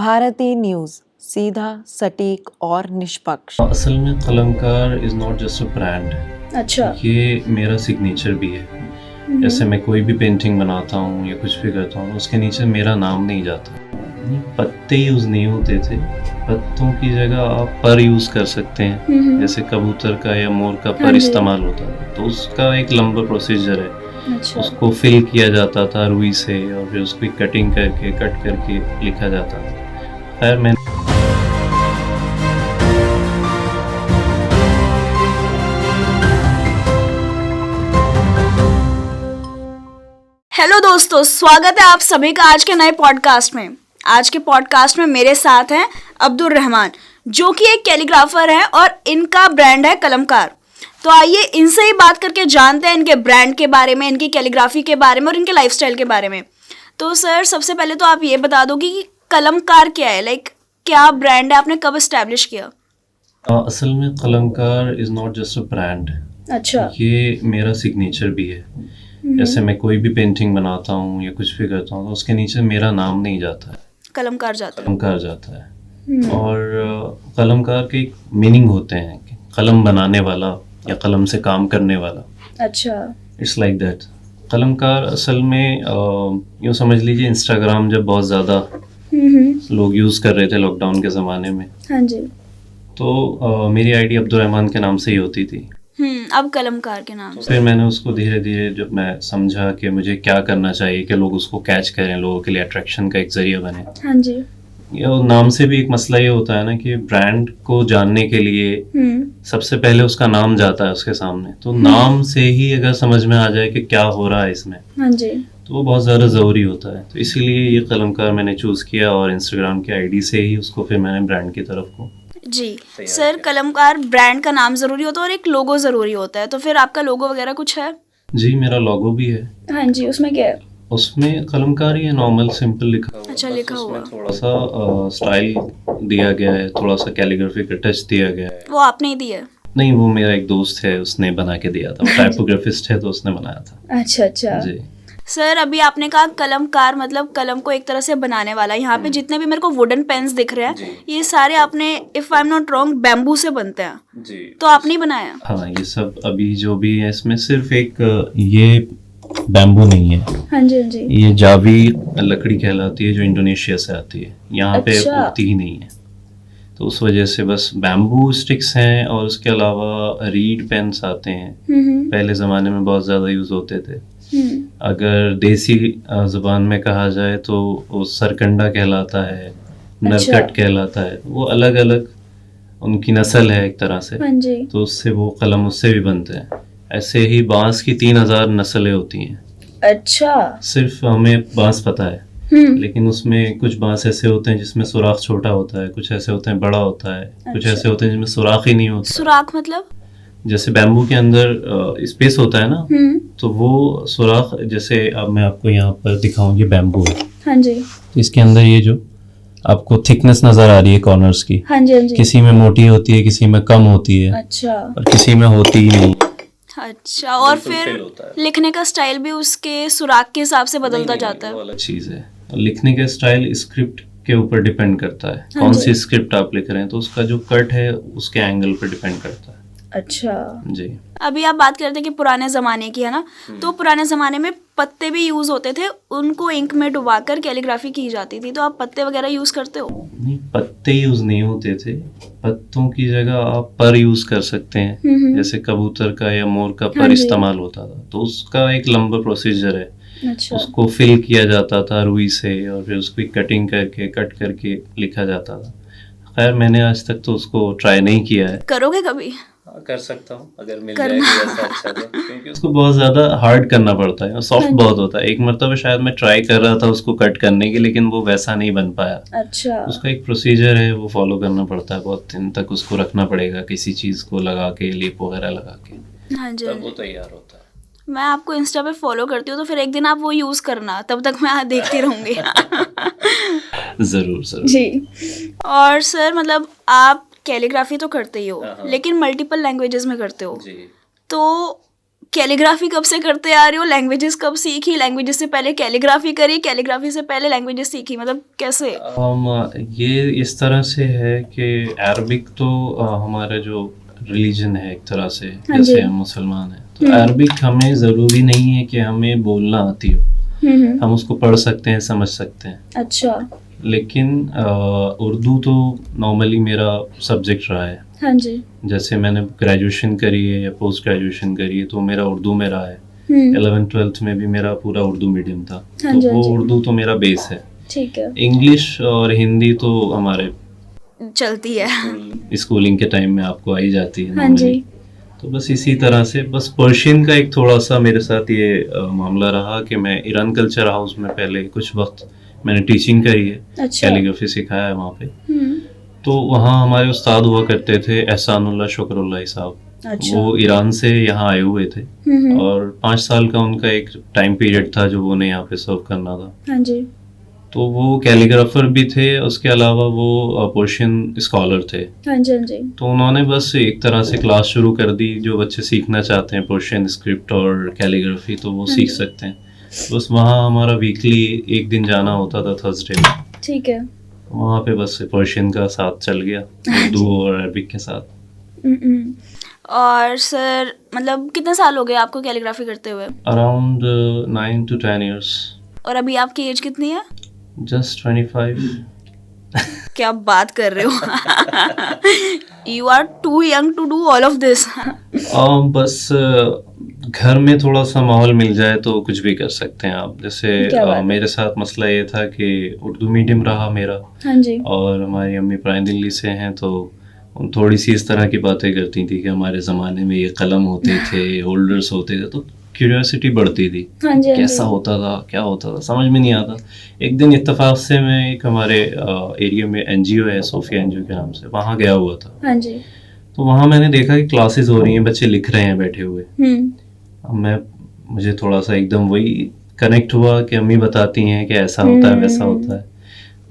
Bharti news, सीधा, सटीक और निष्पक्ष। असल में Kalamkar is not just a brand, अच्छा। ये मेरा सिग्नेचर भी है। जैसे मैं कोई भी पेंटिंग बनाता हूँ या कुछ भी करता हूँ, उसके नीचे मेरा नाम नहीं जाता। ये पत्ते यूज़ नहीं होते थे, पत्तों की जगह आप पर यूज़ कर सकते हैं। जैसे कबूतर का या मोर का पर इस्तेमाल होता है, तो उसका एक लंबा प्रोसीजर है। अच्छा। उसको फिल किया जाता था रुई से और फिर उसकी कटिंग करके कट करके लिखा जाता था। खैर मैं हेलो दोस्तों, स्वागत है आप सभी का आज के नए पॉडकास्ट में। आज के पॉडकास्ट में मेरे साथ हैं अब्दुल रहमान, जो कि एक कैलीग्राफर हैं और इनका ब्रांड है कलमकार। तो आइए इनसे ही बात करके जानते हैं इनके ब्रांड के बारे में, इनकी कैलीग्राफी के बारे में और इनके लाइफस्टाइल के बारे में। तो सर, सबसे पहले तो आप ये बता दो कि कलमकार क्या है, क्या ब्रांड है, आपने कब इस्टेब्लिश किया? असल में Kalamkar is not just a brand, अच्छा। ये मेरा सिग्नेचर भी है। जैसे मैं कोई भी पेंटिंग बनाता हूँ या कुछ भी करता हूँ, तो उसके नीचे मेरा नाम नहीं जाता है, कलमकार जाता है। कलमकार जाता है। और कलमकार के एक मीनिंग होते हैं कि कलम बनाने वाला या कलम से काम करने वाला। अच्छा। It's like that. कलमकार असल में यूँ समझ लीजिए, इंस्टाग्राम जब बहुत ज़्यादा लोग यूज़ कर रहे थे लॉकडाउन के ज़माने में, हाँ जी। तो मेरी आईडी अब्दुल रहमान के नाम से ही होती थी। अब कलमकार के नाम से। फिर मैंने उसको धीरे धीरे, जब मैं समझा कि मुझे क्या करना चाहिए कि लोग उसको कैच करें, लोगों के लिए अट्रैक्शन का एक जरिया बने। हाँ जी। ये नाम से भी एक मसला ये होता है ना कि ब्रांड को जानने के लिए सबसे पहले उसका नाम जाता है उसके सामने। तो नाम से ही अगर समझ में आ जाए कि क्या हो रहा है इसमें, हाँ जी, तो वो बहुत ज़्यादा ज़रूरी होता है। तो इसीलिए ये कलमकार मैंने चूज़ किया और इंस्टाग्राम की आईडी से ही उसको फिर मैंने ब्रांड की तरफ को। जी सर, कलमकार ब्रांड का नाम जरूरी होता है और एक लोगो जरूरी होता है, तो फिर आपका लोगो वगैरह कुछ है? जी, मेरा लोगो भी है। हाँ जी, उसमें क्या है? उसमें कलमकार ही है, नॉर्मल सिंपल लिखा हुआ। अच्छा, लिखा हुआ। थोड़ा सा स्टाइल दिया गया है, थोड़ा सा कैलीग्राफी का टच दिया गया है। वो आपने ही दिया है? नहीं, वो मेरा एक दोस्त है, उसने बना के दिया था। वो टाइपोग्राफिस्ट है, तो उसने बनाया था। अच्छा अच्छा जी। सर, अभी आपने कहा कलमकार मतलब कलम को एक तरह से बनाने वाला। यहाँ पे जितने भी मेरे को वुडन पेन्स दिख रहे हैं, ये सारे आपने, if I am not wrong, bamboo से बनते हैं। जी। तो आपने ही बनाया? हाँ, ये सब अभी जो भी है इसमें सिर्फ एक ये बैम्बू नहीं है। हाँ जी, हाँ जी। ये जावी लकड़ी कहलाती है, जो इंडोनेशिया से आती है। यहाँ पे उगती ही नहीं है, तो उस वजह से बस बैम्बू स्टिक्स हैं। और उसके अलावा रीड पेन्स आते हैं, पहले ज़माने में बहुत ज़्यादा यूज़ होते थे। अगर देसी ज़ुबान में कहा जाए तो वो सरकंडा कहलाता है, नरकट कहलाता है। वो अलग अलग उनकी नस्ल है एक तरह से। हाँ जी। तो उससे वो कलम उससे भी बनते हैं। ऐसे ही बांस की 3000 नस्लें होती हैं। अच्छा। सिर्फ हमें बांस पता है, लेकिन उसमें कुछ बांस ऐसे होते हैं जिसमें सुराख छोटा होता है, कुछ ऐसे होते हैं बड़ा होता है, कुछ ऐसे होते हैं जिसमें सुराख ही नहीं होता। सुराख मतलब? जैसे बैम्बू के अंदर स्पेस होता है ना, तो वो सुराख, जैसे अब मैं आपको यहाँ पर दिखाऊं, ये बैम्बू है। हाँ जी। तो इसके अंदर ये जो आपको थिकनेस नजर आ रही है कॉर्नर्स की, हाँ जी, हाँ जी। किसी में मोटी होती है, किसी में कम होती है। अच्छा। और किसी में होती ही नहीं। अच्छा, और फिर लिखने का स्टाइल भी उसके सुराख के हिसाब से बदलता जाता है? वो अलग चीज़ है। लिखने का स्टाइल स्क्रिप्ट के ऊपर डिपेंड करता है। कौन सी स्क्रिप्ट आप लिख रहे हैं, तो उसका जो कट है उसके एंगल पर डिपेंड करता है। अच्छा जी। अभी आप बात करते हैं कि पुराने ज़माने की है ना, तो पुराने ज़माने में पत्ते भी यूज़ होते थे, उनको इंक में डुबाकर कैलीग्राफी की जाती थी। तो आप पत्ते वगैरह यूज़ करते हो? नहीं, पत्ते यूज़ नहीं होते थे। पत्तों की जगह आप पर यूज़ कर सकते हैं। जैसे कबूतर का या मोर का पर इस्तेमाल होता था, तो उसका एक लंबा प्रोसीजर है। अच्छा। उसको फिल किया जाता था रुई से और फिर उसकी कटिंग करके कट करके लिखा जाता था। खैर मैंने आज तक तो उसको ट्राई नहीं किया है। करोगे कभी? कर सकता हूँ अगर मिल जाएगी वैसा अच्छा तो, क्योंकि उसको बहुत ज़्यादा हार्ड करना पड़ता है, सॉफ्ट बहुत होता है। एक मरतबा शायद मैं ट्राई कर रहा था उसको कट करने की, लेकिन वो वैसा नहीं बन पाया। अच्छा। उसका एक प्रोसीजर है, वो फॉलो करना पड़ता है। बहुत दिन तक उसको रखना पड़ेगा किसी चीज़ को लगा के, लिप वगैरह लगा के। हाँ जी, तब वो तैयार होता है। मैं आपको इंस्टा पे फॉलो करती हूँ, तो फिर एक दिन आप वो यूज़ करना, तब तक मैं देखती रहूँगी। ज़रूर ज़रूर जी। और सर, मतलब आप कैलीग्राफी तो करते ही हो, लेकिन मल्टीपल लैंग्वेजेस में करते हो। जी। तो कैलीग्राफी कब से करते आ रहे हो? लैंग्वेजेस कब सीखी? लैंग्वेजेस से पहले कैलीग्राफी करी? कैलीग्राफी से पहले लैंग्वेजेस सीखी? मतलब कैसे? ये इस तरह से है कि अरबिक तो हमारा जो रिलीजन है एक तरह से, हाँ जैसे जी। हम मुसलमान हैं तो अरबिक हमें ज़रूरी नहीं है कि हमें बोलना आती हो, हम उसको पढ़ सकते हैं, समझ सकते हैं। अच्छा। लेकिन उर्दू तो नॉर्मली मेरा सब्जेक्ट रहा है। हाँ जी। जैसे मैंने ग्रेजुएशन करी है या पोस्ट ग्रेजुएशन करी है तो मेरा उर्दू में रहा है। हम्म, 11th-12th में भी मेरा पूरा उर्दू मीडियम था, हाँ तो जी, हाँ वो जी। उर्दू तो मेरा बेस है। ठीक है, इंग्लिश और हिंदी तो हमारे चलती है। स्कूलिंग के टाइम में आपको आई जाती है हाँ normally। जी। तो बस इसी तरह से, बस पर्शियन का एक थोड़ा सा मेरे साथ ये मामला रहा कि मैं ईरान कल्चर हाउस में पहले कुछ वक्त मैंने टीचिंग करी है, अच्छा। कैलीग्राफी सिखाया है वहाँ पे। हम्म, तो वहाँ हमारे उस्ताद हुआ करते थे एहसानुल्लाह शुक्रुल्लाह साहब। अच्छा। वो ईरान से यहाँ आए हुए थे और 5 साल का उनका एक टाइम पीरियड था जो उन्हें यहाँ पे सर्व करना था। हाँ जी। तो वो कैलीग्राफर भी थे, उसके अलावा वो पर्शियन स्कॉलर थे। हाँ जी, हाँ जी। तो उन्होंने बस एक तरह से क्लास शुरू कर दी, जो बच्चे सीखना चाहते हैं पर्शियन स्क्रिप्ट और कैलीग्राफी तो वो सीख सकते हैं। बस वहाँ हमारा वीकली एक दिन जाना होता था थर्सडे में, ठीक है। वहाँ पे बस पर्शियन का साथ चल गया, उर्दू और अरबिक के साथ। और सर मतलब कितने साल हो गए आपको कैलीग्राफी करते हुए? Around 9 to 10 years। और अभी आपकी एज कितनी है? जस्ट 25। क्या बात कर रहे हो? You are too young to do all of this. बस घर में थोड़ा सा माहौल मिल जाए तो कुछ भी कर सकते हैं आप। जैसे क्या बात है। मेरे साथ मसला ये था कि उर्दू मीडियम रहा मेरा, हाँ जी। और हमारी अम्मी पुरानी दिल्ली से हैं तो उन थोड़ी सी इस तरह की बातें करती थी कि हमारे ज़माने में ये कलम होते थे, होल्डर्स होते थे, तो क्यूरियोसिटी बढ़ती थी। हाँ जी, हाँ कैसा जी। होता था, क्या होता था, समझ में नहीं आता। एक दिन इत्तेफाक से मैं एक हमारे एरिया में एनजीओ है, सोफिया एनजीओ के नाम से, वहाँ गया हुआ था। हाँ जी। तो वहाँ मैंने देखा कि क्लासेस हो रही हैं, बच्चे लिख रहे हैं बैठे हुए। अब मुझे थोड़ा सा एकदम वही कनेक्ट हुआ कि अम्मी बताती हैं कि ऐसा होता है, वैसा होता है।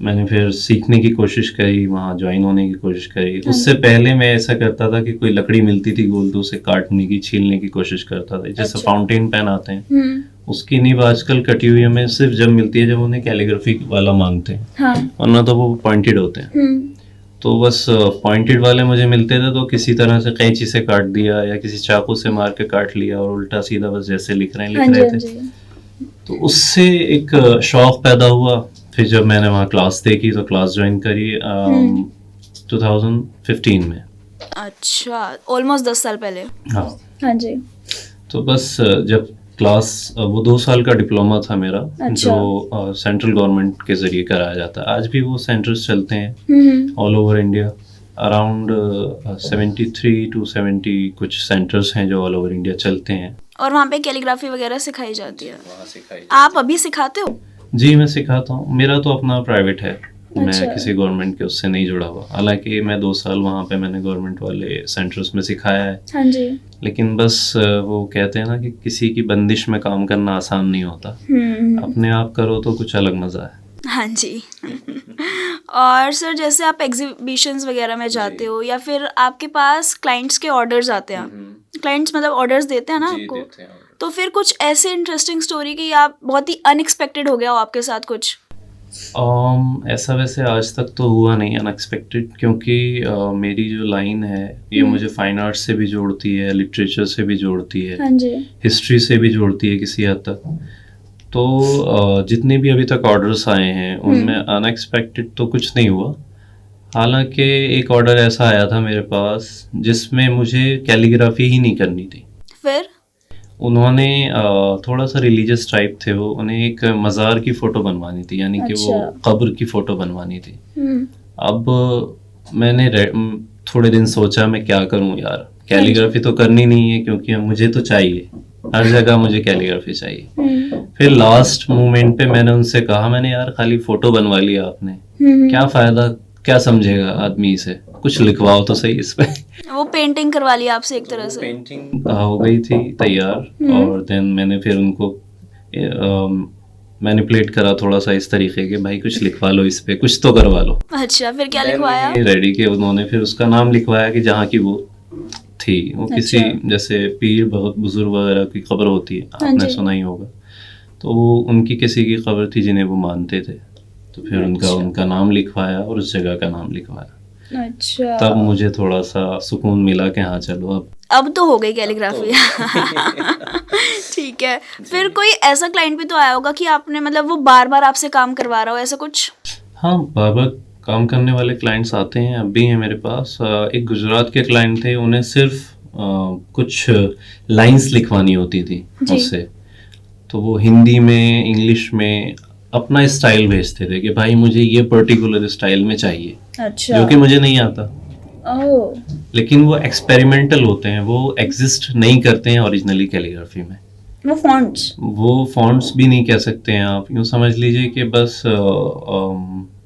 मैंने फिर सीखने की कोशिश करी, वहाँ ज्वाइन होने की कोशिश करी। उससे पहले मैं ऐसा करता था कि कोई लकड़ी मिलती थी गोल तो उसे काटने की, छीलने की कोशिश करता था। जैसे अच्छा। फाउंटेन पेन आते हैं, उसकी नींव आजकल कटी हुई हमें सिर्फ जब मिलती है जब उन्हें कैलीग्राफी वाला मांगते हैं, हाँ। वरना तो वो पॉइंटेड होते हैं। तो बस पॉइंटेड वाले मुझे मिलते थे तो किसी तरह से कैंची से काट दिया या किसी चाकू से मार के काट लिया और उल्टा सीधा बस जैसे लिख हाँ रहे जी, हाँ थे। जी। तो उससे एक शौक पैदा हुआ। फिर जब मैंने वहाँ क्लास देखी तो क्लास ज्वाइन करी 2015 में। अच्छा, ऑलमोस्ट 10 साल पहले। हाँ, हाँ जी। तो बस जब क्लास वो 2 साल का डिप्लोमा था मेरा, अच्छा। जो सेंट्रल गवर्नमेंट के जरिए कराया जाता है। आज भी वो सेंटर्स चलते हैं all over India. Around 73 to 70 कुछ सेंटर्स हैं जो ऑल ओवर इंडिया चलते हैं। और वहाँ पे कैलीग्राफी वगैरह सिखाई जाती है? वहाँ सिखाई आप अभी सिखाते हो? जी, मैं सिखाता हूँ। मेरा तो अपना प्राइवेट है, अच्छा। मैं किसी गवर्नमेंट के उससे नहीं जुड़ा हुआ। हालांकि मैं 2 साल वहाँ पे मैंने गवर्नमेंट वाले सेंटर्स में सिखाया है, हाँ जी। लेकिन बस वो कहते हैं ना कि किसी की बंदिश में काम करना आसान नहीं होता। अपने आप करो तो कुछ अलग मज़ा है। हाँ जी। और सर जैसे आप एग्जीबिशंस वगैरह में जाते हो या फिर आपके पास क्लाइंट्स के ऑर्डर्स आते हैं, क्लाइंट्स मतलब ऑर्डर्स देते हैं ना आपको, तो फिर कुछ ऐसे इंटरेस्टिंग स्टोरी कि आप बहुत ही अनएक्सपेक्टेड हो गया हो आपके साथ कुछ? ऐसा वैसे आज तक तो हुआ नहीं अनएक्सपेक्टेड, क्योंकि मेरी जो लाइन है ये मुझे फाइन आर्ट्स से भी जोड़ती है, लिटरेचर से भी जोड़ती है, हाँ जी। हिस्ट्री से भी जोड़ती है किसी हद तक। तो जितने भी अभी तक ऑर्डर्स आए हैं उनमें अनएक्सपेक्टेड तो कुछ नहीं हुआ। हालांकि एक ऑर्डर ऐसा आया था मेरे पास जिसमें मुझे कैलीग्राफी ही नहीं करनी थी। फिर उन्होंने थोड़ा सा रिलीजियस टाइप थे वो, उन्हें एक मज़ार की फ़ोटो बनवानी थी, यानी कि वो अच्छा। कब्र की फ़ोटो बनवानी थी। अब मैंने थोड़े दिन सोचा मैं क्या करूं यार, कैलीग्राफी तो करनी नहीं है क्योंकि मुझे तो चाहिए, हर जगह मुझे कैलीग्राफी चाहिए। फिर लास्ट मोमेंट पे मैंने उनसे कहा, मैंने यार खाली फ़ोटो बनवा लिया आपने, क्या फ़ायदा, क्या समझेगा आदमी इसे, कुछ लिखवाओ तो सही इस पे। वो पेंटिंग करवा लिया आपसे एक तरह से? पेंटिंग हो गई थी तैयार और देन मैंने फिर उनको मैनिपुलेट करा थोड़ा सा इस तरीके के, भाई कुछ लिखवा लो इस पे, कुछ तो करवा लो। अच्छा, फिर क्या लिखवाया? रेडी के उन्होंने फिर उसका नाम लिखवाया कि जहाँ की वो थी वो किसी जैसे पीर बहुत बुजुर्ग वगैरह की कब्र होती है, आपने सुना ही होगा, तो वो उनकी किसी की कब्र थी जिन्हें वो मानते थे, तो फिर उनका नाम लिखवाया और उस जगह का नाम लिखवाया। अच्छा, तब मुझे थोड़ा सा सुकून मिला कि हाँ चलो अब तो हो गई कैलीग्राफी। ठीक है, फिर कोई ऐसा क्लाइंट भी तो आया होगा कि आपने मतलब वो बार बार आपसे काम करवा रहा हो, ऐसा कुछ? हाँ, बार बार काम करने वाले क्लाइंट्स आते हैं, अब भी हैं मेरे पास। एक गुजरात के क्लाइंट थे, उन्हें सिर्फ कुछ लाइंस लिखवानी होती थी मुझसे, तो वो हिंदी में इंग्लिश में अपना स्टाइल भेजते थे कि भाई मुझे ये पर्टिकुलर स्टाइल में चाहिए। अच्छा, जो कि मुझे नहीं आता। ओह, लेकिन वो एक्सपेरिमेंटल होते हैं, वो एग्जिस्ट नहीं करते हैं ओरिजिनली कैलीग्राफी में। वो फॉन्ट्स भी नहीं कह सकते हैं आप, यूँ समझ लीजिए कि बस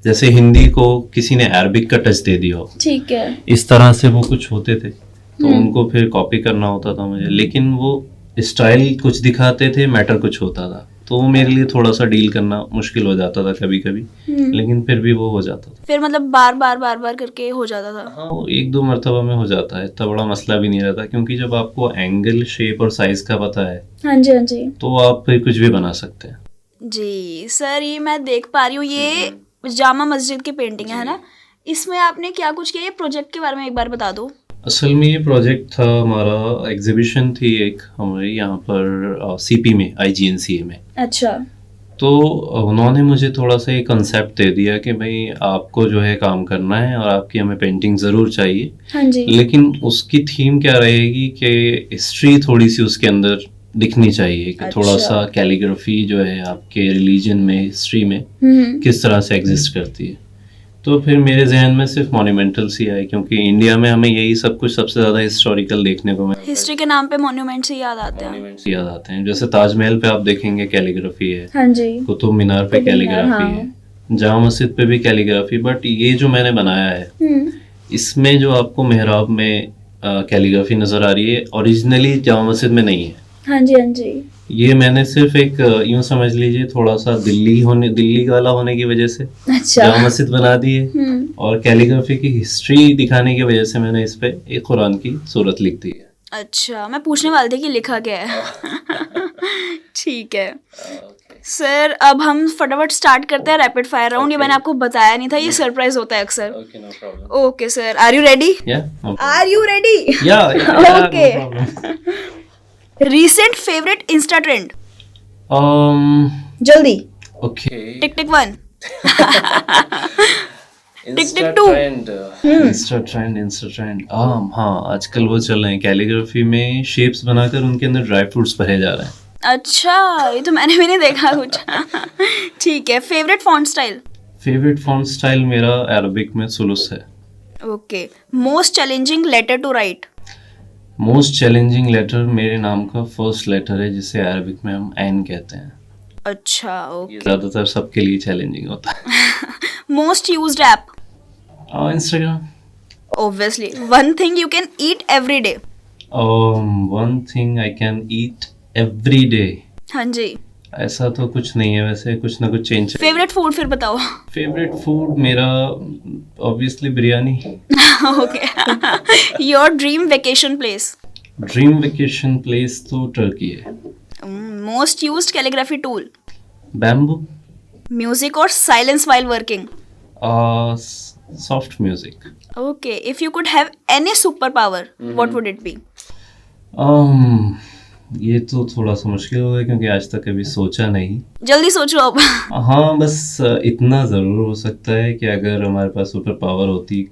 जैसे हिंदी को किसी ने अरबिक का टच दे दिया हो, ठीक है, इस तरह से वो कुछ होते थे, तो उनको फिर कॉपी करना होता था मुझे, लेकिन वो स्टाइल कुछ दिखाते थे, मैटर कुछ होता था, तो वो मेरे लिए थोड़ा सा डील करना मुश्किल हो जाता था कभी कभी, लेकिन फिर भी वो हो जाता था। फिर मतलब बार बार करके हो जाता था? हाँ, वो एक दो मरतबा में हो जाता है, इतना बड़ा मसला भी नहीं रहता, क्योंकि जब आपको एंगल, शेप और साइज का पता है, हाँ जी, हाँ जी, तो आप फिर कुछ भी बना सकते हैं। जी सर, ये मैं देख पा रही हूँ, ये जामा मस्जिद की पेंटिंग है ना? इसमें आपने क्या कुछ किया? ये प्रोजेक्ट के बारे में एक बार बता दो। असल में ये प्रोजेक्ट था हमारा, एग्जीबिशन थी एक हमारे यहाँ पर सीपी में, IGNCA में। अच्छा, तो उन्होंने मुझे थोड़ा सा ये कंसेप्ट दे दिया कि भाई आपको जो है काम करना है और आपकी हमें पेंटिंग ज़रूर चाहिए, हाँ जी, लेकिन उसकी थीम क्या रहेगी कि हिस्ट्री थोड़ी सी उसके अंदर दिखनी चाहिए, कि थोड़ा सा कैलीग्राफी जो है आपके रिलीजन में, हिस्ट्री में किस तरह से एग्जिस्ट करती है। तो फिर मेरे जहन में सिर्फ मॉन्यूमेंटल्स ही आए, क्योंकि इंडिया में हमें यही सब कुछ सबसे ज़्यादा हिस्टोरिकल देखने को मिलता है। हिस्ट्री के नाम पे मॉन्यूमेंट्स ही याद आते हैं। मॉन्यूमेंट्स याद आते हैं, जैसे ताजमहल पे आप देखेंगे कैलीग्राफी है, हाँ जी, कुतुब मीनार पे कैलीग्राफी है, जामा मस्जिद पे भी कैलीग्राफी, बट ये जो मैंने बनाया है इसमें जो आपको मेहराब में कैलीग्राफी नजर आ रही है, ओरिजिनली जामा मस्जिद में नहीं है। हाँ जी, हाँ जी, ये मैंने सिर्फ एक यूं समझ लीजिए थोड़ा सा दिल्ली वाला होने की वजह से जामा मस्जिद बना दी है, और कैलीग्राफी की हिस्ट्री दिखाने की वजह से मैंने इस पे एक कुरान की सूरत लिख दी है। अच्छा, मैं पूछने वाली थी कि लिखा क्या है। ठीक है सर, अब हम फटाफट स्टार्ट करते हैं रैपिड फायर राउंड। ये मैंने आपको बताया नहीं था, ये सरप्राइज होता है अक्सर। Okay sir, are you ready? Are you ready? Okay, recent favourite insta trend? जल्दी। ओके, tick tick 1, tick tick 2। Insta trend हाँ, आजकल वो चल रहे हैं कैलीग्राफी में, शेप्स बनाकर उनके अंदर ड्राई फ्रूट्स भरे जा रहे हैं। अच्छा, ये तो मैंने भी नहीं देखा कुछ। ठीक है, favourite font style? Favourite font style मेरा अरबिक में सुलुस है। Okay, most challenging letter to write? Most challenging letter मेरे नाम का फर्स्ट लेटर है, जिसे अरबिक में हम ऐन कहते हैं। अच्छा, ओके, ज्यादातर सबके लिए चैलेंजिंग होता है। Most used app? Instagram. Obviously. One thing you can eat every day? One thing I can eat every day? हाँ जी, ऐसा तो कुछ नहीं है, वैसे कुछ ना कुछ चेंज। फेवरेट फूड फिर बताओ। फेवरेट फूड मेरा obviously biryani. Okay, your dream vacation place? Dream vacation place तो टर्की है। Most used calligraphy tool? Bamboo. Music और silence while working? Soft music. Okay, if you could have any super power, what would it be? ये तो थोड़ा सा मुश्किल होगा, क्योंकि आज तक कभी सोचा नहीं। जल्दी सोचो अब। हाँ, बस इतना ज़रूर हो सकता है कि अगर हमारे पास सुपर पावर होती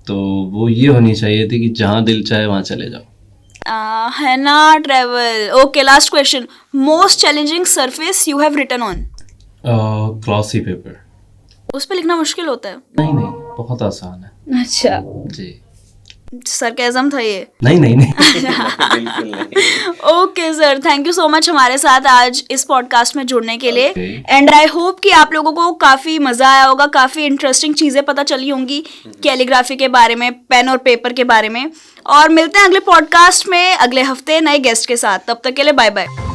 तो वो ये होनी चाहिए थी कि जहाँ दिल चाहे वहाँ चले जाओ। है ना, travel. Okay, last question, most challenging surface you have written on? Glossy paper. उस पे लिखना मुश्किल होता है? नहीं, बहुत आसान है। अच्छा जी, सरकाज़म था ये? नहीं। बिल्कुल नहीं। Okay sir, thank you so much हमारे साथ आज इस पॉडकास्ट में जुड़ने के लिए। एंड आई होप कि आप लोगों को काफ़ी मज़ा आया होगा, काफ़ी इंटरेस्टिंग चीज़ें पता चली होंगी कैलीग्राफी के बारे में, पेन और पेपर के बारे में। और मिलते हैं अगले पॉडकास्ट में अगले हफ्ते नए गेस्ट के साथ। तब तक के लिए बाय बाय।